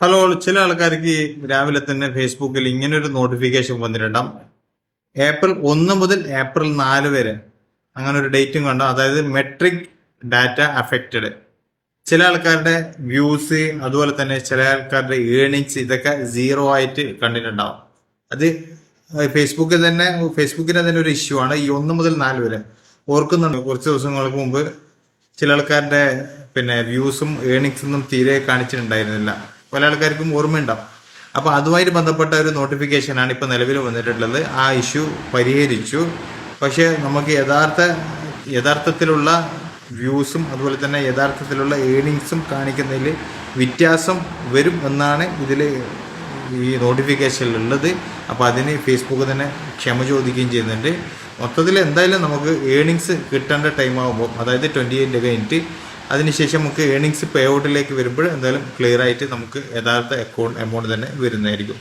Hello, ചില ആൾക്കാർക്ക് രാവിലെ തന്നെ ഫേസ്ബുക്കിൽ ഇങ്ങനെ ഒരു നോട്ടിഫിക്കേഷൻ വന്നിട്ടുണ്ടാവും. ഏപ്രിൽ 1 മുതൽ ഏപ്രിൽ 4 വരെ അങ്ങനെ ഒരു ഡേറ്റും കണ്ടോ. അതായത് മെട്രിക് ഡാറ്റ അഫക്റ്റഡ്. ചില ആൾക്കാരുടെ വ്യൂസ്, അതുപോലെ തന്നെ ചില ആൾക്കാരുടെ ഏണിങ്സ് ഇതൊക്കെ സീറോ ആയിട്ട് കണ്ടിട്ടുണ്ടാവും. അത് ഫേസ്ബുക്കിന്റെ തന്നെ ഒരു ഇഷ്യൂ ആണ്. ഈ 1 മുതൽ 4 വരെ ഓർക്കുന്നുണ്ട്, കുറച്ച് ദിവസങ്ങൾക്ക് മുമ്പ് ചില ആൾക്കാരുടെ വ്യൂസും ഏണിങ്സൊന്നും തീരെ കാണിച്ചിട്ടുണ്ടായിരുന്നില്ല. പല ആൾക്കാർക്കും ഓർമ്മയുണ്ടാവും. അപ്പൊ അതുമായിട്ട് ബന്ധപ്പെട്ട ഒരു നോട്ടിഫിക്കേഷനാണ് ഇപ്പൊ നിലവിൽ വന്നിട്ടുള്ളത്. ആ ഇഷ്യൂ പരിഹരിച്ചു. പക്ഷെ നമുക്ക് യഥാർത്ഥത്തിലുള്ള വ്യൂസും അതുപോലെ തന്നെ യഥാർത്ഥത്തിലുള്ള ഏണിങ്സും കാണിക്കുന്നതിൽ വ്യത്യാസം വരും എന്നാണ് ഇതിൽ ഈ നോട്ടിഫിക്കേഷനിലുള്ളത്. അപ്പോൾ അതിന് ഫേസ്ബുക്ക് തന്നെ ക്ഷമ ചോദിക്കുകയും ചെയ്യുന്നുണ്ട്. മൊത്തത്തിൽ എന്തായാലും നമുക്ക് ഏണിങ്സ് കിട്ടേണ്ട ടൈം ആകുമ്പോൾ, അതായത് 28 കഴിഞ്ഞിട്ട് അതിനുശേഷം നമുക്ക് ഏണിങ്സ് പേ ഔട്ടിലേക്ക് വരുമ്പോൾ എന്തായാലും ക്ലിയർ ആയിട്ട് നമുക്ക് യഥാർത്ഥ എമൗണ്ട് തന്നെ വരുന്നതായിരിക്കും.